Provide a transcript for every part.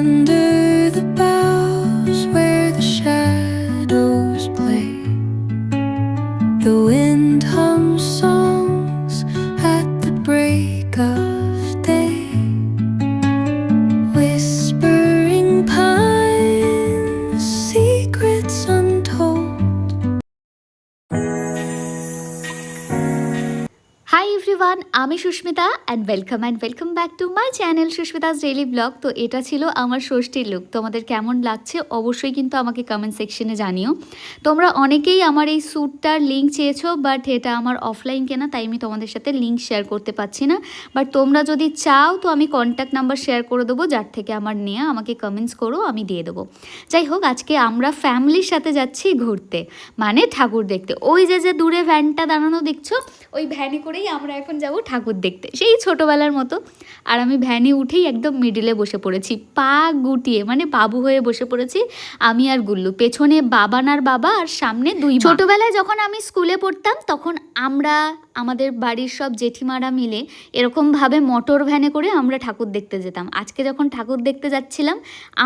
Under the boughs where the shadows play, the wind hums songs at the break of day, whispering pines, secrets untold. Hi everyone, আমি Susmita and welcome back to my channel Susmita's daily blog. তো এটা ছিল আমার ষষ্ঠীর look. তোমাদের কেমন লাগছে অবশ্যই কিন্তু আমাকে কমেন্ট সেকশনে জানিও। তোমরা অনেকেই আমার এই স্যুটটার লিঙ্ক চেয়েছো, বাট এটা আমার অফলাইন কেনা, তাই আমি তোমাদের সাথে লিঙ্ক শেয়ার করতে পারছি না। বাট তোমরা যদি চাও তো আমি কন্ট্যাক্ট নাম্বার শেয়ার করে দেবো, যার থেকে আমার নেওয়া, আমাকে কমেন্টস করো, আমি দিয়ে দেবো। যাই হোক, আজকে আমরা ফ্যামিলির সাথে যাচ্ছি ঘুরতে, মানে ঠাকুর দেখতে। ওই যে দূরে ভ্যানটা দাঁড়ানো দেখছো, ওই ভ্যানে করেই আমরা এখন যাব ঠাকুর দেখতে, সেই ছোটোবেলার মতো। আর আমি ভ্যানে উঠেই একদম মিডিলে বসে পড়েছি, পা গুটিয়ে, মানে বাবু হয়ে বসে পড়েছি আমি আর গুল্লু। পেছনে বাবানার বাবা আর সামনে দুই মা। ছোটোবেলায় যখন আমি স্কুলে পড়তাম তখন আমরা আমাদের বাড়ির সব জেঠিমারা মিলে এরকমভাবে মোটর ভ্যানে করে আমরা ঠাকুর দেখতে যেতাম। আজকে যখন ঠাকুর দেখতে যাচ্ছিলাম,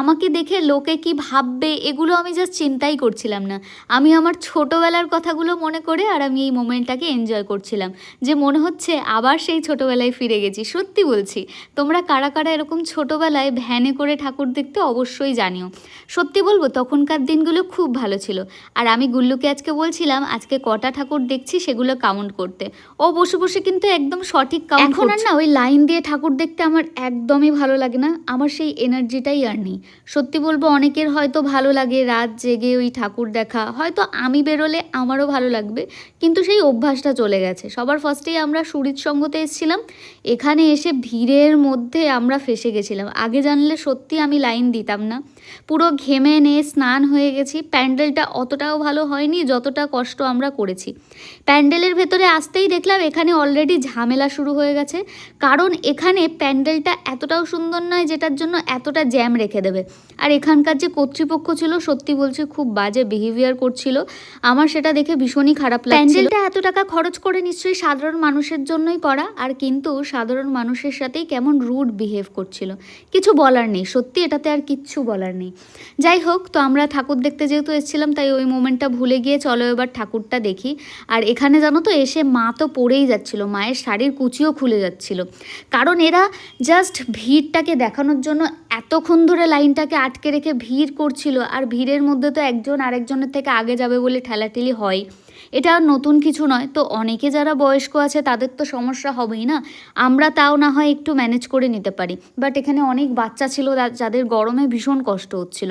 আমাকে দেখে লোকে কি ভাববে এগুলো আমি জাস্ট চিন্তাই করছিলাম না। আমি আমার ছোটোবেলার কথাগুলো মনে করে আর আমি এই মোমেন্টটাকে এনজয় করছিলাম, যে মনে হচ্ছে আবার সেই ছোটোবেলায় ফিরে গেছি। সত্যি বলছি, তোমরা কারা কারা এরকম ছোটোবেলায় ভ্যানে করে ঠাকুর দেখতে অবশ্যই জানিও। সত্যি বলবো, তখনকার দিনগুলো খুব ভালো ছিল। আর আমি গুল্লুকে আজকে বলছিলাম আজকে কটা ঠাকুর দেখছি সেগুলো কাউন্ট করতে। ও বসে বসে কিন্তু একদম সঠিক কাউন্ট। এখন আর না ওই লাইন দিয়ে ঠাকুর দেখতে আমার একদমই ভালো লাগে না, আমার সেই এনার্জিটাই আর নেই। সত্যি বলবো, অনেকের হয়তো ভালো লাগে রাত জেগে ওই ঠাকুর দেখা, হয়তো আমি বেরোলে আমারও ভালো লাগবে, কিন্তু সেই অভ্যাসটা চলে গেছে। সবার ফার্স্টেই আমরা সুরিত সঙ্গতে এসেছিলাম, এখানে এসে ভিড়ের মধ্যে আমরা ফেসে গেছিলাম। আগে জানলে সত্যি আমি লাইন দিতাম না, পুরো ঘেমে নিয়ে স্নান হয়ে গেছি। প্যান্ডেলটা অতটাও ভালো হয়নি যতটা কষ্ট আমরা করেছি। প্যান্ডেলের ভেতরে আসতেই দেখলাম এখানে অলরেডি ঝামেলা শুরু হয়ে গেছে, কারণ এখানে প্যান্ডেলটা এতটাও সুন্দর নয় যেটার জন্য এতটা জ্যাম রেখে দেবে। আর এখানকার যে কর্তৃপক্ষ ছিল, সত্যি বলছি খুব বাজে বিহেভিয়ার করছিল, আমার সেটা দেখে ভীষণই খারাপ লাগছিল। প্যান্ডেলটা এত টাকা খরচ করে নিশ্চয়ই সাধারণ মানুষের জন্যই করা, আর কিন্তু সাধারণ মানুষের সাথেই কেমন রুড বিহেভ করছিল। কিছু বলার নেই, সত্যি এটাতে আর কিচ্ছু বলার নেই। যাই হোক, তো আমরা ঠাকুর দেখতে যেহেতু এসেছিলাম, তাই ওই মোমেন্টটা ভুলে গিয়ে চলো এবার ঠাকুরটা দেখি। আর এখানে জানো তো এসে মা তো পড়েই যাচ্ছিল, মায়ের শাড়ির কুচিও খুলে যাচ্ছিল, কারণ এরা জাস্ট ভিড়টাকে দেখানোর জন্য এতক্ষণ ধরে লাইনটাকে আটকে রেখে ভিড় করছিল। আর ভিড়ের মধ্যে তো একজন আরেকজনের থেকে আগে যাবে বলে ঠেলাঠেলি হয়, এটা আর নতুন কিছু নয়। তো অনেকে যারা বয়স্ক আছে তাদের তো সমস্যা হবেই না, আমরা তাও না হয় একটু ম্যানেজ করে নিতে পারি, বাট এখানে অনেক বাচ্চা ছিল যাদের গরমে ভীষণ কষ্ট হচ্ছিল।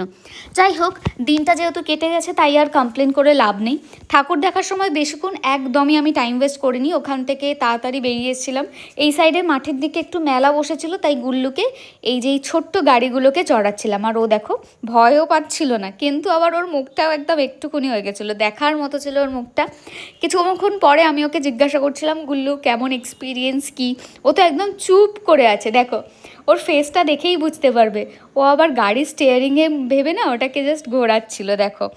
যাই হোক, দিনটা যেহেতু কেটে গেছে তাই আর কমপ্লেন করে লাভ নেই। ঠাকুর দেখার সময় বেশিক্ষণ একদমই আমি টাইম ওয়েস্ট করিনি, ওখান থেকে তাড়াতাড়ি বেরিয়ে এসেছিলাম। এই সাইডে মাঠের দিকে একটু মেলা বসেছিল, তাই গুল্লুকে এই যে এই ছোট্ট গাড়িগুলোকে চড়াচ্ছিলাম। আর ও দেখো ভয়ও পাচ্ছিল না, কিন্তু আবার ওর মুখটাও একদম একটুকুনি হয়ে গেছিলো, দেখার মতো ছিল ওর মুখটা। কিছুক্ষণ পরে আমি ওকে জিজ্ঞাসা করছিলাম, গুল্লু কেমন এক্সপিরিয়েন্স কি? ও তো একদম চুপ করে আছে, দেখো ওর ফেসটা দেখেই বুঝতে পারবে। ও আবার গাড়ির স্টিয়ারিংয়ে ভেবে না ওটাকে জাস্ট ঘোরাচ্ছিল। দেখো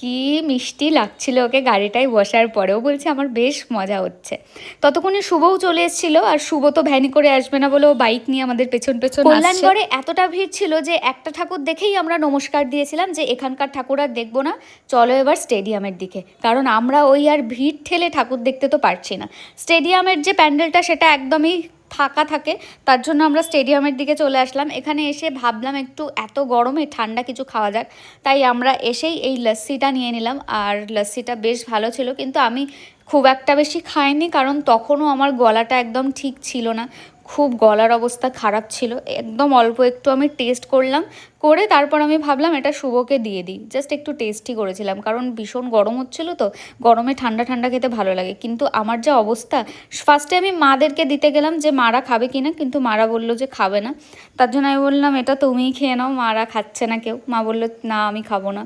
কি মিষ্টি লাগছিল ওকে গাড়িটায় বসার পরেও, বলছে আমার বেশ মজা হচ্ছে। ততক্ষণে শুভও চলে এসেছিলো, আর শুভ তো ভ্যানে করে আসবে না বলে ও বাইক নিয়ে আমাদের পেছন কল্যাণগড়ে এতটা ভিড় ছিল যে একটা ঠাকুর দেখেই আমরা নমস্কার দিয়েছিলাম যে এখানকার ঠাকুর আর দেখবো না, চলো এবার স্টেডিয়ামের দিকে। কারণ আমরা ওই আর ভিড় ঠেলে ঠাকুর দেখতে তো পারছি না। স্টেডিয়ামের যে প্যান্ডেলটা সেটা একদমই ফাঁকা থাকে, তার জন্য আমরা স্টেডিয়ামের দিকে চলে আসলাম। এখানে এসে ভাবলাম একটু এত গরমে ঠান্ডা কিছু খাওয়া যাক, তাই আমরা এসেই এই লস্যিটা নিয়ে নিলাম। আর লস্যিটা বেশ ভালো ছিল, কিন্তু আমি খুব একটা বেশি খাইনি, কারণ তখনও আমার গলাটা একদম ঠিক ছিল না, খুব গলার অবস্থা খারাপ ছিল। একদম অল্প একটু আমি টেস্ট করলাম, করে তারপর আমি ভাবলাম এটা শুভকে দিয়ে দিই। জাস্ট একটু টেস্টই করেছিলাম, কারণ ভীষণ গরম হচ্ছিল, তো গরমে ঠান্ডা ঠান্ডা খেতে ভালো লাগে। কিন্তু আমার যা অবস্থা, ফার্স্টে আমি মাদেরকে দিতে গেলাম যে মারা খাবে কিনা, কিন্তু মারা বললো যে খাবে না। তার জন্য আমি বললাম এটা তুমিই খেয়ে নাও, মারা খাচ্ছে না কেউ। মা বললো না আমি খাবো না,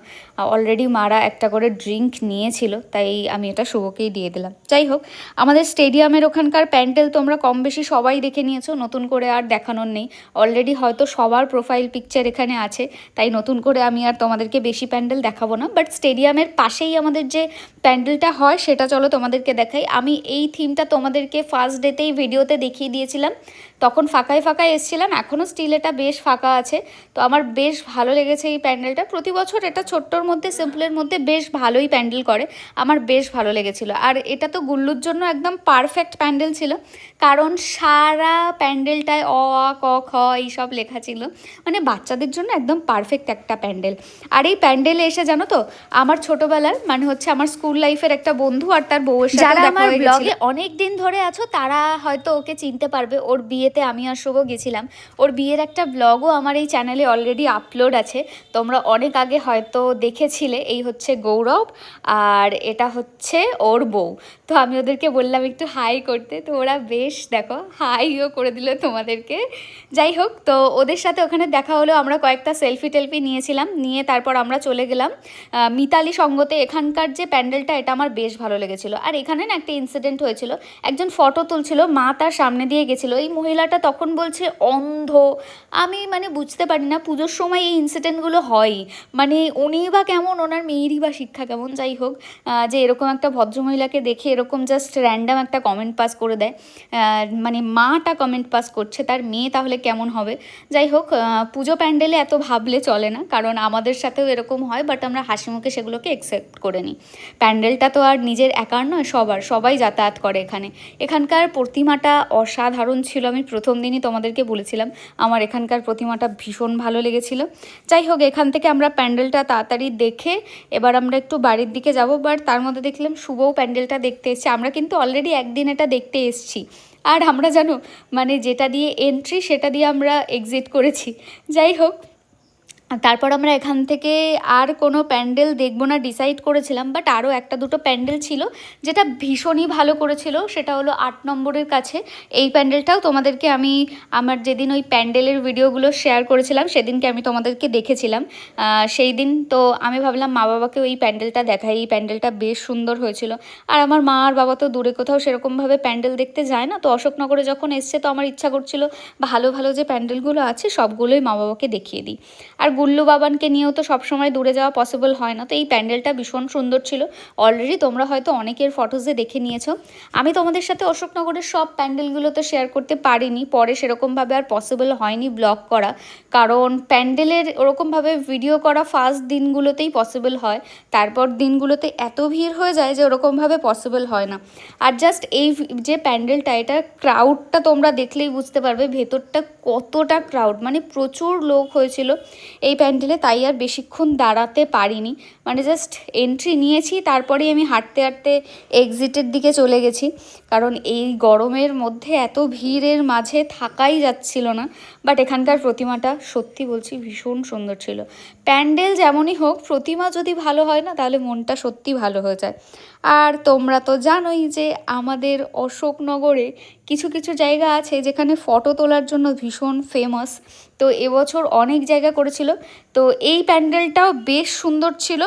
অলরেডি মারা একটা করে ড্রিঙ্ক নিয়েছিল, তাই আমি এটা শুভকেই দিয়ে দিলাম। যাই হোক, আমাদের স্টেডিয়ামের ওখানকার প্যান্ডেল তোমরা কম বেশি সবাই দেখে নিয়েছো, নতুন করে আর দেখানোর নেই। অলরেডি হয়তো সবার প্রোফাইল পিকচার এখানে আছে, তাই নতুন করে আমি আর তোমাদেরকে বেশি প্যান্ডেল দেখাবো না। বাট স্টেডিয়ামের পাশেই আমাদের যে প্যান্ডেলটা হয় সেটা চলো তোমাদেরকে দেখাই। আমি এই থিমটা তোমাদেরকে ফার্স্ট ডেতেই ভিডিওতে দেখিয়ে দিয়েছিলাম, তখন ফাঁকায় ফাঁকায় এসেছিলাম, এখনও স্টিল এটা বেশ ফাঁকা আছে। তো আমার বেশ ভালো লেগেছে এই প্যান্ডেলটা। প্রতি বছর এটা ছোট্টর মধ্যে সিম্পলের মধ্যে বেশ ভালোই প্যান্ডেল করে, আমার বেশ ভালো লেগেছিলো। আর এটা তো গুল্লুর জন্য একদম পারফেক্ট প্যান্ডেল ছিল, কারণ সারা প্যান্ডেলটায় অ আ ক খ এইসব লেখা ছিল, মানে বাচ্চাদের জন্য একদম পারফেক্ট একটা প্যান্ডেল। আর এই প্যান্ডেলে এসে জানো তো, আমার ছোটোবেলার মানে হচ্ছে আমার স্কুল লাইফের একটা বন্ধু আর তার বউয়ের সাথে যারা দেখা আমার হয়ে ব্লগে গেছিল। অনেক দিন ধরে আছো তারা হয়তো ওকে চিনতে পারবে। ওর বিয়েতে আমি আর শুভ গেছিলাম। ওর বিয়ের একটা ব্লগও আমার এই চ্যানেলে অলরেডি আপলোড আছে, তোমরা অনেক আগে হয়তো দেখেছিলে। এই হচ্ছে গৌরব আর এটা হচ্ছে ওর বউ। তো আমি ওদেরকে বললাম একটু হাই করতে, তো ওরা বেশ দেখো হাইও করে দিল তোমাদেরকে। যাই হোক, তো ওদের সাথে ওখানে দেখা হলো, আমরা কয়েকটা সেলফি টেলফি নিয়েছিলাম, নিয়ে তারপর আমরা চলে গেলাম মিতালি সঙ্গতে। এখানকার যে প্যান্ডেলটা এটা আমার বেশ ভালো লেগেছিলো। আর এখানে না একটা ইনসিডেন্ট হয়েছিল, একজন ফটো তুলছিল, মা তার সামনে দিয়ে গেছিলো, এই মহিলাটা তখন বলছে অন্ধ। আমি মানে বুঝতে পারি না, পুজোর সময় এই ইনসিডেন্টগুলো হয়ই, মানে উনি বা কেমন, ওনার মেয়েরই বা শিক্ষা কেমন। যাই হোক, যে এরকম একটা ভদ্রমহিলাকে দেখে এরকম জাস্ট র্যান্ডাম একটা কমেন্ট পাস করে দেয়, মানে মাটা কমেন্ট পাস করছে, তার মেয়ে তাহলে কেমন হবে। যাই হোক, পুজো প্যান্ডেলে এত ভাবলে চলে না, কারণ আমাদের সাথেও এরকম হয়, বাট আমরা হাসি মুখে সেগুলোকে অ্যাকসেপ্ট করে নিই। প্যান্ডেলটা তো আর নিজের একার নয়, সবাই যাতায়াত করে এখানে। এখানকার প্রতিমাটা অসাধারণ ছিল, আমি প্রথম দিনই তোমাদেরকে বলেছিলাম আমার এখানকার প্রতিমাটা ভীষণ ভালো লেগেছিল। যাই হোক, এখান থেকে আমরা প্যান্ডেলটা তাড়াতাড়ি দেখে এবার আমরা একটু বাড়ির দিকে যাব, বাট তার মধ্যে দেখলাম শুভও প্যান্ডেলটা দেখতে এসেছে। আমরা কিন্তু অলরেডি একদিন এটা দেখতে এসেছি, আর আমরা জানো মানে যেটা দিয়ে এন্ট্রি সেটা দিয়ে আমরা এক্সিট করেছি। যাই হোক, তারপর আমরা এখান থেকে আর কোনো প্যান্ডেল দেখবো না ডিসাইড করেছিলাম, বাট আরও একটা দুটো প্যান্ডেল ছিল যেটা ভীষণই ভালো করেছিল, সেটা হলো 8 নম্বরের কাছে। এই প্যান্ডেলটাও তোমাদেরকে আমি আমার যেদিন ওই প্যান্ডেলের ভিডিওগুলো শেয়ার করেছিলাম সেদিনকে আমি তোমাদেরকে দেখেছিলাম। সেই দিন তো আমি ভাবলাম মা বাবাকে ওই প্যান্ডেলটা দেখাই, এই প্যান্ডেলটা বেশ সুন্দর হয়েছিল। আর আমার মা আর বাবা তো দূরে কোথাও সেরকমভাবে প্যান্ডেল দেখতে যায় না, তো অশোকনগরে যখন এসছে তো আমার ইচ্ছা করছিল ভালো ভালো যে প্যান্ডেলগুলো আছে সবগুলোই মা বাবাকে দেখিয়ে দিই। আর গুল্লু বাবানকে নিয়েও তো সবসময় দূরে যাওয়া পসিবল হয় না, তো এই প্যান্ডেলটা ভীষণ সুন্দর ছিল। অলরেডি তোমরা হয়তো অনেকের ফটোসে দেখে নিয়েছো। আমি তোমাদের সাথে অশোকনগরের সব প্যান্ডেলগুলো তো শেয়ার করতে পারিনি, পরে সেরকমভাবে আর পসিবল হয়নি ব্লগ করা, কারণ প্যান্ডেলের ওরকমভাবে ভিডিও করা ফার্স্ট দিনগুলোতেই পসিবল হয়, তারপর দিনগুলোতে এত ভিড় হয়ে যায় যে ওরকমভাবে পসিবল হয় না। আর জাস্ট এই যে প্যান্ডেলটা, এটা ক্রাউডটা তোমরা দেখলেই বুঝতে পারবে ভেতরটা কতটা ক্রাউড, মানে প্রচুর লোক হয়েছিল এই প্যান্ডেলে, তাই আর বেশিক্ষণ দাঁড়াতে পারিনি, মানে জাস্ট এন্ট্রি নিয়েছি, তারপরেই আমি হাঁটতে হাঁটতে এক্সিটের দিকে চলে গেছি, কারণ এই গরমের মধ্যে এত ভিড়ের মাঝে থাকাই যাচ্ছিল না। বাট এখানকার প্রতিমাটা সত্যি বলছি ভীষণ সুন্দর ছিল। প্যান্ডেল যেমনই হোক, প্রতিমা যদি ভালো হয় না তাহলে মনটা সত্যি ভালো হয়ে যায়। আর তোমরা তো জানোই যে আমাদের অশোকনগরে কিছু কিছু জায়গা আছে যেখানে ফটো তোলার জন্য ভীষণ ফেমাস, তো এবছর অনেক জায়গা করেছিল, তো এই প্যান্ডেলটাও বেশ সুন্দর ছিল।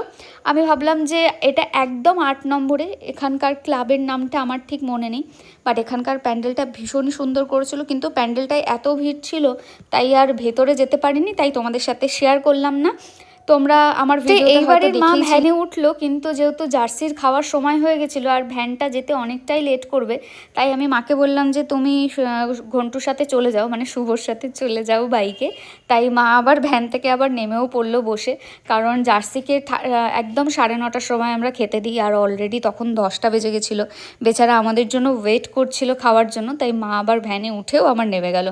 আমি ভাবলাম যে এটা একদম 8 নম্বরে, এখানকার ক্লাবের নামটা আমার ঠিক মনে নেই, বাট এখানকার প্যান্ডেলটা ভীষণই সুন্দর করেছিল, কিন্তু প্যান্ডেলটায় এত ভিড় ছিল তাই আর ভেতরে যেতে পারিনি, তাই তোমাদের সাথে শেয়ার করলাম না। তোমরা আমার এইবারে মা ভ্যানে উঠলো, কিন্তু যেহেতু জার্সির খাওয়ার সময় হয়ে গেছিলো আর ভ্যানটা যেতে অনেকটাই লেট করবে, তাই আমি মাকে বললাম যে তুমি ঘন্টুর সাথে চলে যাও, মানে শুভর সাথে চলে যাও বাইকে। তাই মা আবার ভ্যান থেকে আবার নেমেও পড়লো বসে, কারণ জার্সিকে একদম 9:30টার সময় আমরা খেতে দিই, আর অলরেডি তখন 10টা বেজে গেছিলো, বেচারা আমাদের জন্য ওয়েট করছিল খাওয়ার জন্য, তাই মা আবার ভ্যানে উঠেও আমার নেমে গেল।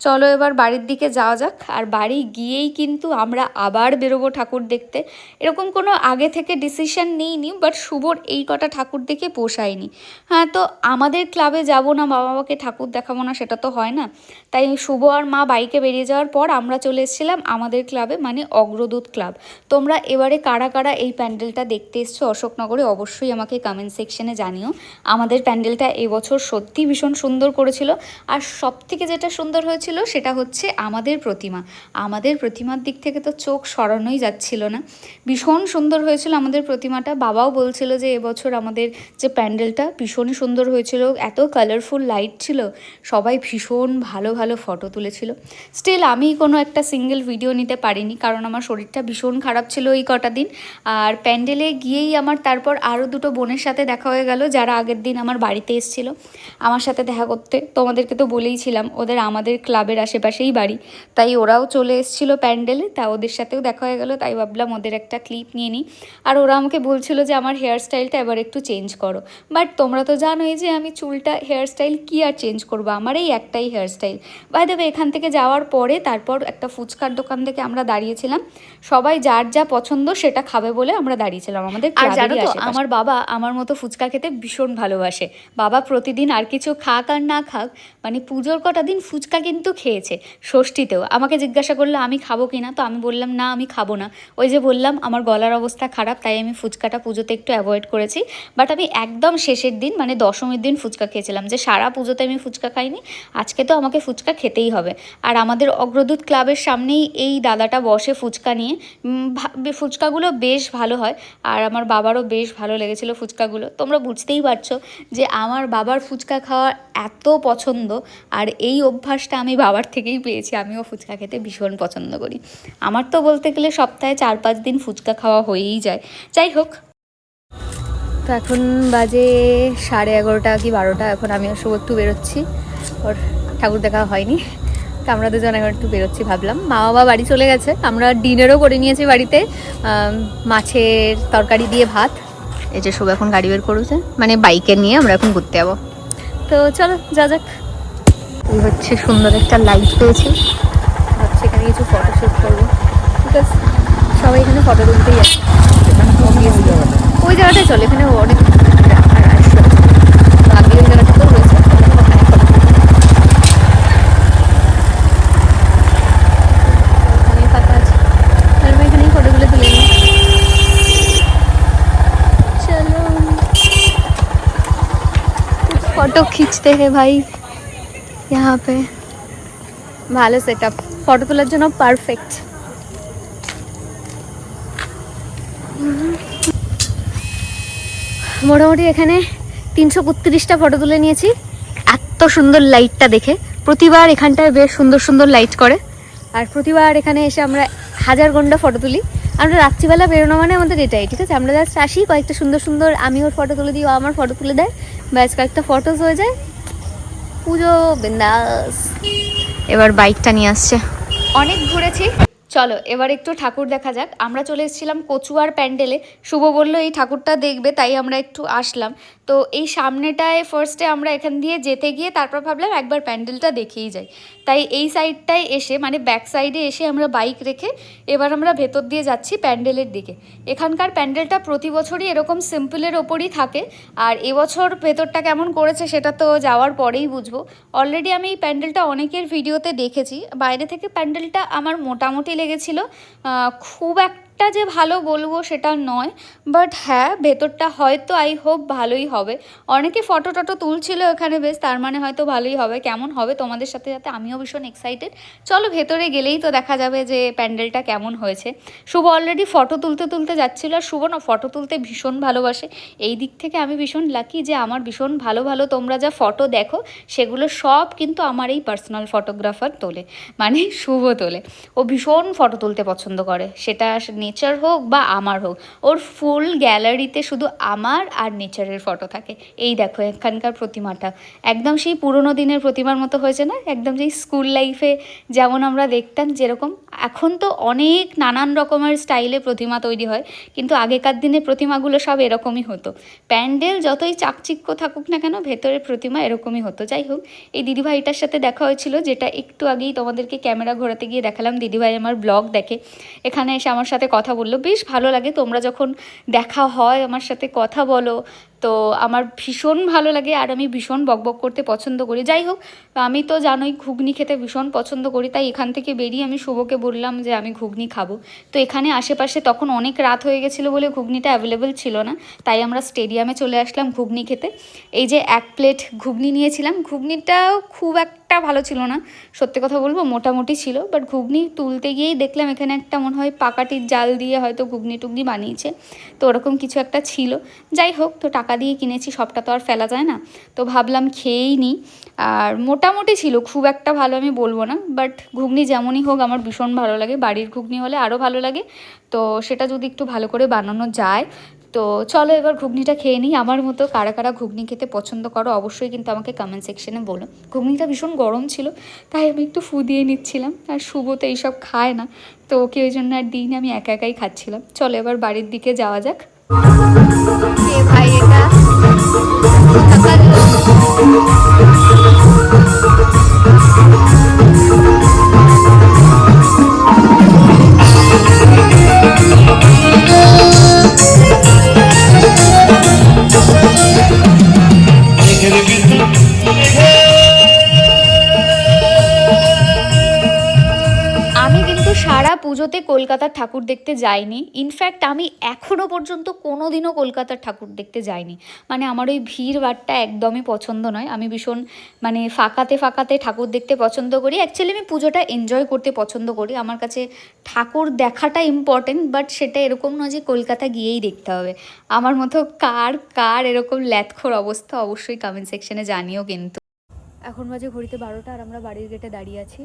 চলো এবার বাড়ির দিকে যাওয়া যাক। আর বাড়ি গিয়েই কিন্তু আমরা আবার বেরোবো ঠাকুর দেখতে, এরকম কোনো আগে থেকে ডিসিশন নিইনি, বাট শুভর এই কটা ঠাকুর দেখে পোষায়নি। হ্যাঁ, তো আমাদের ক্লাবে যাব না, মা বাবাকে ঠাকুর দেখাবো না, সেটা তো হয় না, তাই শুভ আর মা বাইকে বেরিয়ে যাওয়ার পর আমরা চলে এসেছিলাম আমাদের ক্লাবে, মানে অগ্রদূত ক্লাব। তোমরা এবারে কারা কারা এই প্যান্ডেলটা দেখতে এসছো অশোকনগরে অবশ্যই আমাকে কমেন্ট সেকশনে জানিও। আমাদের প্যান্ডেলটা এবছর সত্যি ভীষণ সুন্দর করেছিল, আর সবথেকে যেটা সুন্দর হয়েছিল ছিল সেটা হচ্ছে আমাদের প্রতিমার দিক থেকে তো চোখ সরানোই যাচ্ছিল না। ভীষণ সুন্দর হয়েছিল আমাদের প্রতিমাটা। বাবাও বলছিল যে এবছর আমাদের যে প্যান্ডেলটা ভীষণই সুন্দর হয়েছিল, এত কালারফুল লাইট ছিল, সবাই ভীষণ ভালো ভালো ফটো তুলেছিল। স্টিল আমি কোনো একটা সিঙ্গেল ভিডিও নিতে পারিনি, কারণ আমার শরীরটা ভীষণ খারাপ ছিল এই কটা দিন। আর প্যান্ডেলে গিয়েই আমার তারপর আরও দুটো বোনের সাথে দেখা হয়ে গেল, যারা আগের দিন আমার বাড়িতে এসেছিল আমার সাথে দেখা করতে। তোমাদেরকে তো বলেইছিলাম ওদের আমাদের ক্লাবের আশেপাশেই বাড়ি, তাই ওরাও চলে এসেছিলো প্যান্ডেলে, তা ওদের সাথেও দেখা হয়ে গেল। তাই ভাবলাম ওদের একটা ক্লিপ নিয়ে নিই। আর ওরা আমাকে বলছিল যে আমার হেয়ার স্টাইলটা এবার একটু চেঞ্জ করো, বাট তোমরা তো জানোই যে আমি চুলটা হেয়ার স্টাইল কী আর চেঞ্জ করবো, আমার এই একটাই hair style. By the way, এখান থেকে যাওয়ার পরে তারপর একটা ফুচকার দোকান থেকে আমরা দাঁড়িয়েছিলাম, সবাই যার যা পছন্দ সেটা খাবে বলে আমরা দাঁড়িয়েছিলাম আমাদের। আর জানো তো আমার বাবা আমার মতো ফুচকা খেতে ভীষণ ভালোবাসে। বাবা প্রতিদিন আর কিছু খাক আর না খাক, মানে পুজোর কটা দিন ফুচকা কিন্তু খেয়েছে। ষষ্ঠীতেও আমাকে জিজ্ঞাসা করলো আমি খাবো কি না, তো আমি বললাম না আমি খাবো না। ওই যে বললাম আমার গলার অবস্থা খারাপ, তাই আমি ফুচকাটা পুজোতে একটু অ্যাভয়েড করেছি। বাট আমি একদম শেষের দিন মানে দশমীর দিন ফুচকা খেয়েছিলাম, যে সারা পুজোতে আমি ফুচকা খাইনি, আজকে তো আমাকে ফুচকা খেতেই হবে। আর আমাদের অগ্রদূত ক্লাবের সামনেই এই দাদাটা বসে ফুচকা নিয়ে। ফুচকাগুলো বেশ ভালো হয়, আর আমার বাবারও বেশ ভালো লেগেছিলো ফুচকাগুলো। তোমরা বুঝতেই পারছো যে আমার বাবার ফুচকা খাওয়ার এত পছন্দ, আর এই অভ্যাসটা আমি বাবার থেকেই পেয়েছি। আমিও ফুচকা খেতে ভীষণ পছন্দ করি। আমার তো বলতে গেলে সপ্তাহে 4-5 দিন ফুচকা খাওয়া হয়েই যায়। যাই হোক, তো এখন বাজে 11:30 কি 12টা। এখন আমি আর শুভ একটু বেরোচ্ছি, ওর ঠাকুর দেখা হয়নি, তো আমরা দুজন এখন একটু বেরোচ্ছি। ভাবলাম মা বাবা বাড়ি চলে গেছে, আমরা ডিনারও করে নিয়েছি বাড়িতে, মাছের তরকারি দিয়ে ভাত। এই যে শুভ এখন গাড়ি বের করেছে, মানে বাইকে নিয়ে আমরা এখন ঘুরতে যাবো। তো চলো যা যাক। এই হচ্ছে সুন্দর একটা লাইট পেয়েছি, ভাবছি এখানে কিছু ফটোশ্যুট করবো। ঠিক আছে, সবাই এখানে ফটো তুলতেই আছে, ওই জায়গাটায় চলে, এখানে অনেক আগে ওই জায়গাটাতেও রয়েছে, ওখানে ফাঁকা আছে, তারপরে এখানেই ফটোগুলো তুলে নিই। চলো फोटो खींचते हैं भाई यहाँ पे। ভালো সেট আপ, ফটো তোলার জন্য পারফেক্ট। মোটামুটি এখানে 332টা ফটো তুলে নিয়েছি, এত সুন্দর লাইটটা দেখে। প্রতিবার এখানটায় বেশ সুন্দর সুন্দর লাইট করে, আর প্রতিবার এখানে এসে আমরা 1000 ঘন্টা ফটো তুলি। আমরা রাত্রিবেলা বেরোনো মানে আমাদের এটাই, ঠিক আছে, আমরা জাস্ট আসি, কয়েকটা সুন্দর সুন্দর আমি ওর ফটো তুলে দিই, ও আমার ফটো তুলে দেয়, ব্যাস কয়েকটা ফটোস হয়ে যায়, পুজো বিন্দাস। এবার বাইকটা নিয়ে আসছে। অনেক ঘুরেছি, চলো এবার একটু ঠাকুর দেখা যাক। আমরা চলে এসেছিলাম কচুয়ার প্যান্ডেলে, শুভ বললো এই ঠাকুরটা দেখবে, তাই আমরা একটু আসলাম। তো এই সামনেটায় ফার্স্টে আমরা এখান দিয়ে যেতে গিয়ে তারপর ভাবলাম একবার প্যান্ডেলটা দেখেই যাই, তাই এই সাইডটায় এসে মানে ব্যাক সাইডে এসে আমরা বাইক রেখে এবার আমরা ভেতর দিয়ে যাচ্ছি প্যান্ডেলের দিকে। এখানকার প্যান্ডেলটা প্রতি বছরই এরকম সিম্পলের ওপরই থাকে, আর এবছর ভেতরটা কেমন করেছে সেটা তো যাওয়ার পরেই বুঝবো। অলরেডি আমি এই প্যান্ডেলটা অনেকের ভিডিওতে দেখেছি, বাইরে থেকে প্যান্ডেলটা আমার মোটামুটি লেগেছিল, খুব একটা যে ভালো বলবো সেটা নয়, বাট হ্যাঁ ভেতরটা হয়তো আই হোপ ভালোই হবে। অনেকে ফটো টটো তুলছিল এখানে, বেশ তার মানে হয়তো ভালোই হবে। কেমন হবে তোমাদের সাথে সাথে আমিও ভীষণ এক্সাইটেড। চলো ভেতরে গেলেই তো দেখা যাবে যে প্যান্ডেলটা কেমন হয়েছে। শুভ অলরেডি ফটো তুলতে তুলতে যাচ্ছিল, আর শুভ না ফটো তুলতে ভীষণ ভালোবাসে। এই দিক থেকে আমি ভীষণ লাকি যে আমার ভীষণ ভালো ভালো তোমরা যা ফটো দেখো সেগুলো সব কিন্তু আমার এই পার্সোনাল ফটোগ্রাফার তোলে, মানে শুভ তোলে। ও ভীষণ ফটো তুলতে পছন্দ করে, সেটা নেচার হোক বা আমার হোক, ওর ফুল গ্যালারিতে শুধু আমার আর নেচারের ফটো থাকে। এই দেখো এখানকার প্রতিমাটা একদম সেই পুরোনো দিনের প্রতিমার মতো হয়েছে না, একদম সেই স্কুল লাইফে যেমন আমরা দেখতাম যেরকম। এখন তো অনেক নানান রকমের স্টাইলে প্রতিমা তৈরি হয়, কিন্তু আগেকার দিনে প্রতিমাগুলো সব এরকমই হতো। প্যান্ডেল যতই চাকচিক্য থাকুক না কেন, ভেতরের প্রতিমা এরকমই হতো। যাই হোক, এই দিদিভাইটার সাথে দেখা হয়েছিল, যেটা একটু আগেই তোমাদেরকে ক্যামেরা ঘোরাতে গিয়ে দেখালাম। দিদিভাই আমার ব্লগ দেখে, এখানে এসে আমার সাথে কথা বললো, বেশ ভালো লাগে। তোমরা যখন দেখা হয় আমার সাথে কথা বলো, তো আমার ভীষণ ভালো লাগে আর আমি ভীষণ বকবক করতে পছন্দ করি। যাই হোক, আমি তো জানোই ঘুগনি খেতে ভীষণ পছন্দ করি, তাই এখান থেকে বেরিয়ে আমি শুভকে বললাম যে আমি ঘুগনি খাবো। তো এখানে আশেপাশে তখন অনেক রাত হয়ে গেছিলো বলে ঘুগনিটা অ্যাভেলেবেল ছিল না, তাই আমরা স্টেডিয়ামে চলে আসলাম ঘুগনি খেতে। এই যে 1 প্লেট ঘুগনি নিয়েছিলাম, ঘুগনিটাও খুব একটা ভালো ছিল না, সত্যি কথা বলবো মোটামুটি ছিল। বাট ঘুগনি তুলতে গিয়েই দেখলাম এখানে একটা মনে হয় পাকাটির জাল দিয়ে হয়তো ঘুগনি টুগনি বানিয়েছে, তো ওরকম কিছু একটা ছিল। যাই হোক, তো টাকা দিয়ে কিনেছি, সবটা তো আর ফেলা যায় না, তো ভাবলাম খেয়েই নিই। আর মোটামুটি ছিল, খুব একটা ভালো আমি বলবো না, বাট ঘুগনি যেমনই হোক আমার ভীষণ ভালো লাগে। বাড়ির ঘুগনি হলে আরও ভালো লাগে, তো সেটা যদি একটু ভালো করে বানানো যায়। তো চলো এবার ঘুগনিটা খেয়ে নিই। আমার মতো কারা কারা ঘুগনি খেতে পছন্দ করো অবশ্যই কিন্তু আমাকে কমেন্ট সেকশনে বলো। ঘুগনিটা ভীষণ গরম ছিল, তাই আমি একটু ফু দিয়ে নিচ্ছিলাম। আর শুভ তো এইসব খায় না, তো ওকে ওই জন্য আর দিইনি, আমি একা একাই খাচ্ছিলাম। চলো এবার বাড়ির দিকে যাওয়া যাক। ভাই এটা আমি কিন্তু সারা পুজোতে কলকাতার ঠাকুর দেখতে যাইনি। ইনফ্যাক্ট আমি এখনও পর্যন্ত কোনো দিনও কলকাতার ঠাকুর দেখতে যাইনি। মানে আমার ওই ভিড় ভাট্টা একদমই পছন্দ নয়। আমি ভীষণ মানে ফাঁকাতে ফাঁকাতে ঠাকুর দেখতে পছন্দ করি। অ্যাকচুয়ালি আমি পুজোটা এনজয় করতে পছন্দ করি। আমার কাছে ঠাকুর দেখাটা ইম্পর্টেন্ট, বাট সেটা এরকম নয় যে কলকাতা গিয়েই দেখতে হবে। আমার মতো কার কার এরকম ল্যাথখোর অবস্থা অবশ্যই কমেন্ট সেকশনে জানিও কিন্তু। এখন বাজে ঘড়িতে 12টা আর আমরা বাড়ির গেটে দাঁড়িয়ে আছি।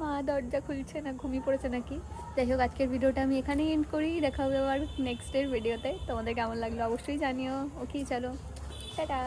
মা দরজা খুলছে না, ঘুমিয়ে পড়েছে নাকি। যাই হোক, আজকের ভিডিওটা আমি এখানেই এন্ড করি। দেখা হবে আবার নেক্সটের ভিডিওতে। তোমাদের কেমন লাগলো অবশ্যই জানিও। ওকে, চলো টাটা।